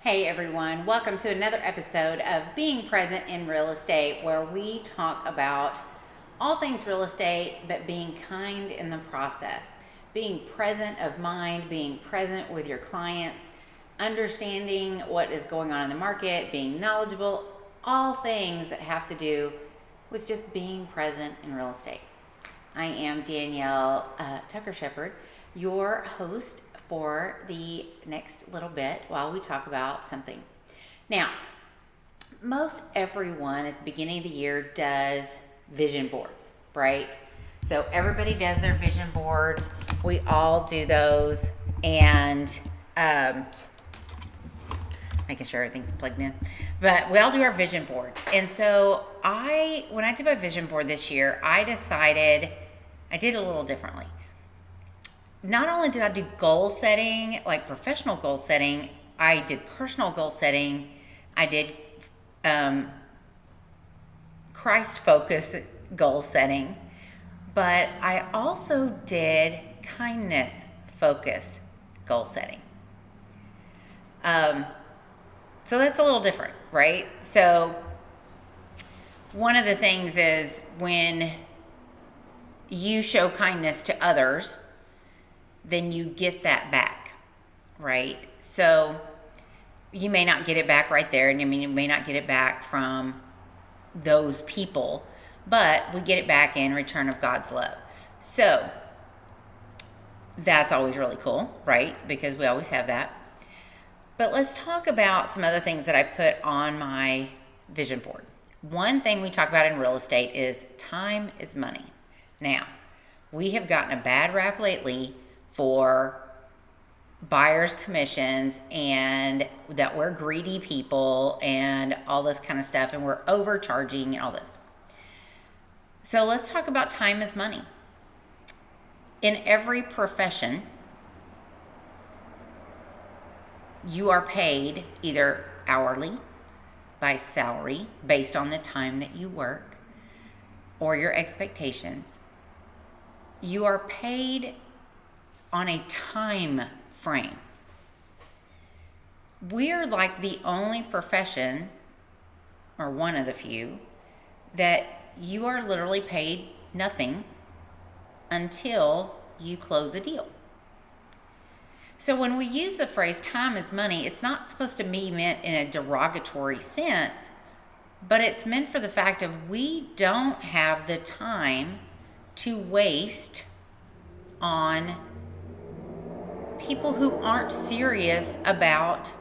Hey everyone, welcome to another episode of Being Present in Real Estate, where we talk about all things real estate, but being kind in the process. Being present of mind, being present with your clients, understanding what is going on in the market, being knowledgeable, all things that have to do with just being present in real estate. I am Danielle Tucker Shepard, your host for the next little bit while we talk about something. Now, most everyone at the beginning of the year does vision boards, right? So everybody does their vision boards. We all do those, and making sure everything's plugged in. But we all do our vision boards. And so when I did my vision board this year, I decided I did it a little differently. Not only did I do goal setting, like professional goal setting, I did personal goal setting, I did Christ-focused goal setting, but I also did kindness-focused goal setting. So that's a little different, right? So one of the things is when you show kindness to others, then you get that back, right? So you may not get it back right there, and you may not get it back from those people, but we get it back in return of God's love. So that's always really cool, right? Because we always have that. But let's talk about some other things that I put on my vision board. One thing we talk about in real estate is time is money. Now, we have gotten a bad rap lately for buyers' commissions and that we're greedy people and all this kind of stuff, and we're overcharging and all this. So let's talk about time is money. In every profession, you are paid either hourly, by salary, based on the time that you work, or your expectations. You are paid on a time frame. We're like the only profession, or one of the few, that you are literally paid nothing until you close a deal. So when we use the phrase time is money, it's not supposed to be meant in a derogatory sense, but it's meant for the fact of we don't have the time to waste on people who aren't serious about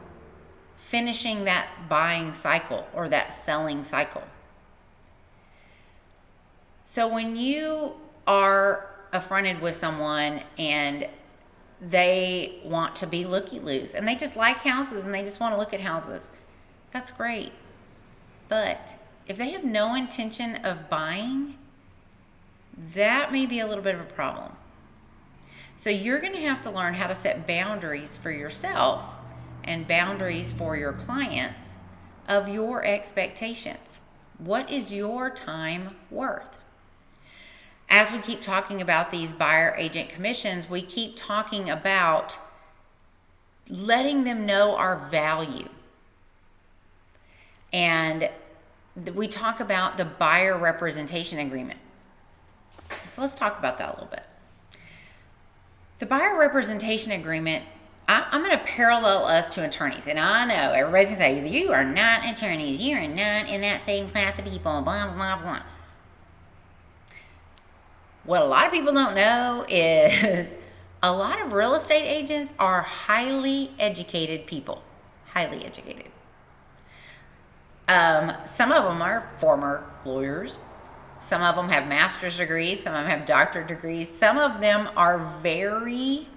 finishing that buying cycle or that selling cycle. So when you are affronted with someone and they want to be looky-loos and they just like houses and they just want to look at houses, that's great. But if they have no intention of buying, that may be a little bit of a problem. So you're going to have to learn how to set boundaries for yourself and boundaries for your clients of your expectations. What is your time worth? As we keep talking about these buyer agent commissions, we keep talking about letting them know our value. And we talk about the buyer representation agreement. So let's talk about that a little bit. The buyer representation agreement, I'm going to parallel us to attorneys. And I know everybody's going to say, you are not attorneys. You are not in that same class of people, blah, blah, blah. What a lot of people don't know is a lot of real estate agents are highly educated people. Highly educated. Some of them are former lawyers. Some of them have master's degrees. Some of them have doctorate degrees. Some of them are very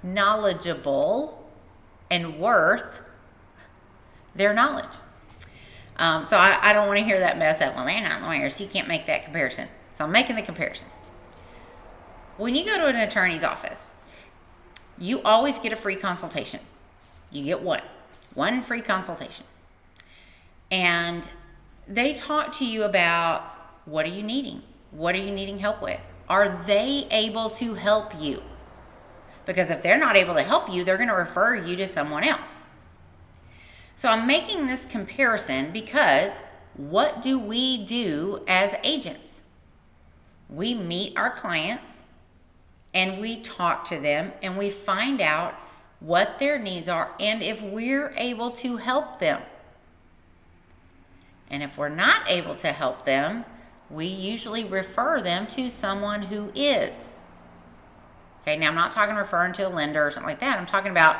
knowledgeable and worth their knowledge. So I don't want to hear that mess up. Well, they're not lawyers. You can't make that comparison. So I'm making the comparison. When you go to an attorney's office, you always get a free consultation. You get one free consultation. And they talk to you about, what are you needing? What are you needing help with? Are they able to help you? Because if they're not able to help you, they're going to refer you to someone else. So I'm making this comparison because what do we do as agents? We meet our clients and we talk to them and we find out what their needs are and if we're able to help them. And if we're not able to help them, we usually refer them to someone who is. Okay, now I'm not talking referring to a lender or something like that. I'm talking about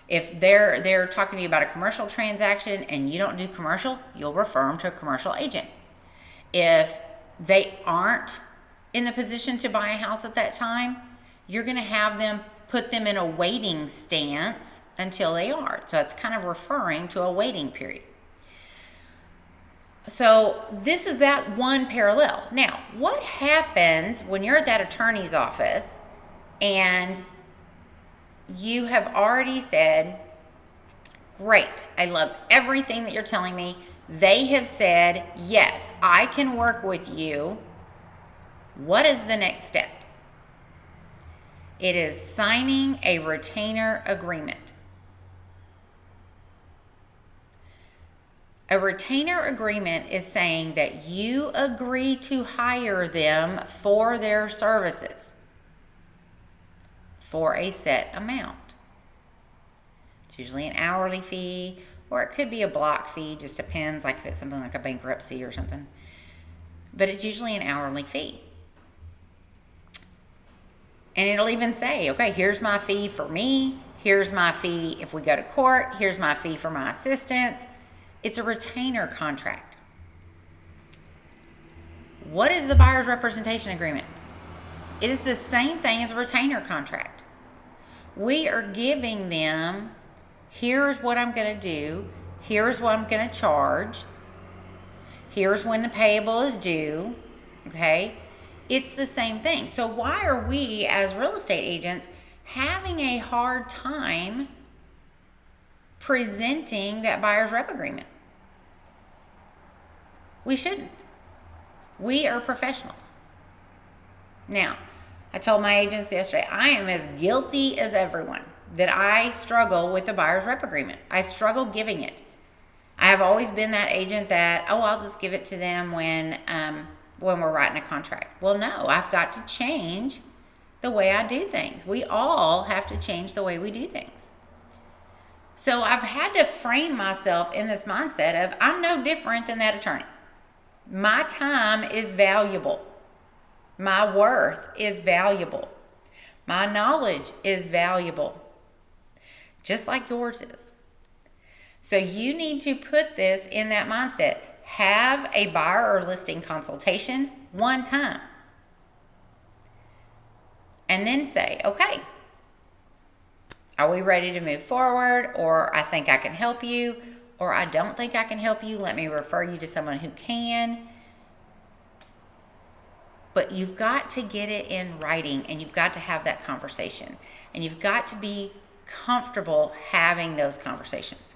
if they're talking to you about a commercial transaction and you don't do commercial, you'll refer them to a commercial agent. If they aren't in the position to buy a house at that time, you're going to have them put them in a waiting stance until they are. So it's kind of referring to a waiting period. So this is that one parallel. Now, what happens when you're at that attorney's office and you have already said, great, I love everything that you're telling me. They have said, yes, I can work with you. What is the next step? It is signing a retainer agreement. A retainer agreement is saying that you agree to hire them for their services for a set amount. It's usually an hourly fee, or it could be a block fee, just depends, like if it's something like a bankruptcy or something. But it's usually an hourly fee. And it'll even say, okay, here's my fee for me, here's my fee if we go to court, here's my fee for my assistants. It's a retainer contract. What is the buyer's representation agreement? It is the same thing as a retainer contract. We are giving them, here's what I'm going to do, here's what I'm going to charge, here's when the payable is due, okay? It's the same thing. So why are we as real estate agents having a hard time presenting that buyer's rep agreement? We shouldn't. We are professionals. Now, I told my agents yesterday, I am as guilty as everyone that I struggle with the buyer's rep agreement. I struggle giving it. I have always been that agent that, I'll just give it to them when we're writing a contract. Well, no, I've got to change the way I do things. We all have to change the way we do things. So I've had to frame myself in this mindset of I'm no different than that attorney. My time is valuable. My worth is valuable. My knowledge is valuable. Just like yours is. So you need to put this in that mindset. Have a buyer or listing consultation one time. And then say, okay, are we ready to move forward? Or I think I can help you. Or I don't think I can help you. Let me refer you to someone who can. But you've got to get it in writing and you've got to have that conversation. And you've got to be comfortable having those conversations.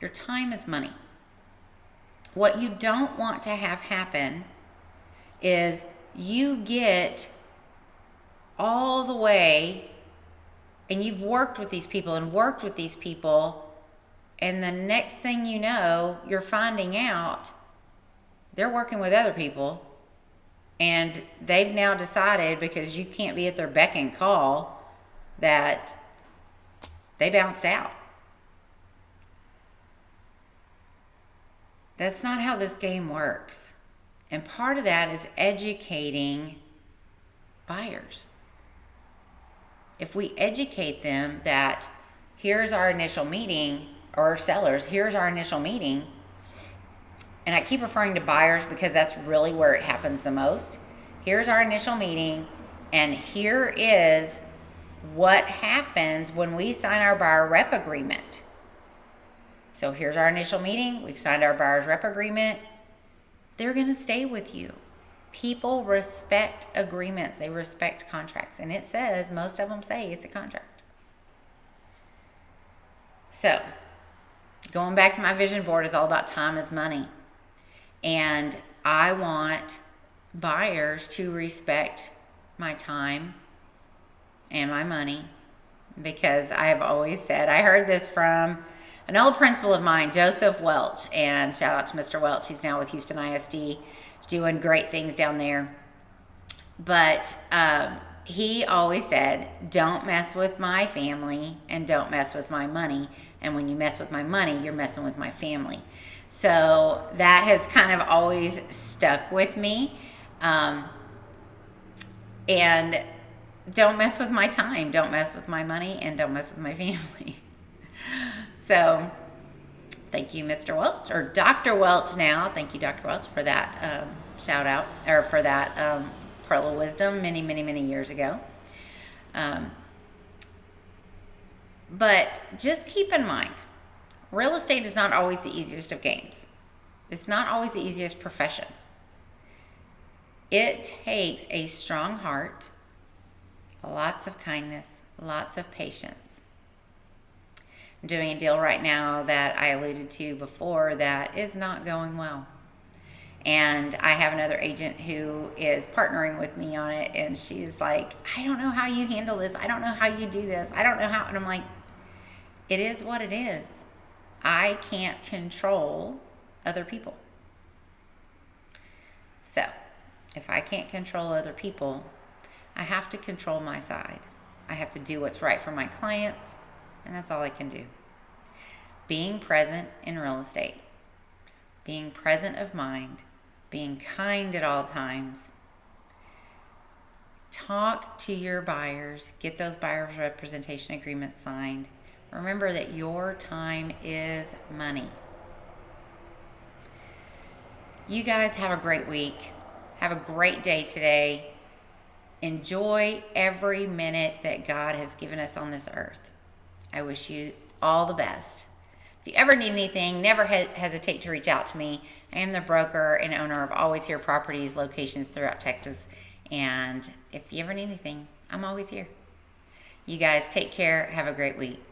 Your time is money. What you don't want to have happen is you get all the way and you've worked with these people and the next thing you know, you're finding out they're working with other people and they've now decided, because you can't be at their beck and call, that they bounced out. That's not how this game works. And part of that is educating buyers. If we educate them that here's our initial meeting, or sellers, here's our initial meeting, and I keep referring to buyers because that's really where it happens the most. Here's our initial meeting, and here is what happens when we sign our buyer rep agreement. So here's our initial meeting. We've signed our buyer's rep agreement. They're going to stay with you. People respect agreements. They respect contracts. And it says, most of them say it's a contract. So going back to my vision board is all about time is money. And I want buyers to respect my time and my money, because I have always said, I heard this from an old principal of mine, Joseph Welch, and shout out to Mr. Welch. He's now with Houston ISD, doing great things down there. But he always said, don't mess with my family and don't mess with my money. And when you mess with my money, you're messing with my family. So that has kind of always stuck with me. And don't mess with my time, don't mess with my money, and don't mess with my family. So thank you, Mr. Welch, or Dr. Welch now. Thank you, Dr. Welch, for that shout out, or for that pearl of wisdom many, many, many years ago. But just keep in mind, real estate is not always the easiest of games. It's not always the easiest profession. It takes a strong heart, lots of kindness, lots of patience. I'm doing a deal right now that I alluded to before that is not going well. And I have another agent who is partnering with me on it, and she's like, I don't know how you handle this. I don't know how you do this. I don't know how. And I'm like, it is what it is. I can't control other people. So if I can't control other people, I have to control my side. I have to do what's right for my clients, and that's all I can do. Being present in real estate, being present of mind, being kind at all times. Talk to your buyers, get those buyer's representation agreements signed. Remember that your time is money. You guys have a great week. Have a great day today. Enjoy every minute that God has given us on this earth. I wish you all the best. If you ever need anything, never hesitate to reach out to me. I am the broker and owner of Always Here Properties, locations throughout Texas. And if you ever need anything, I'm always here. You guys take care. Have a great week.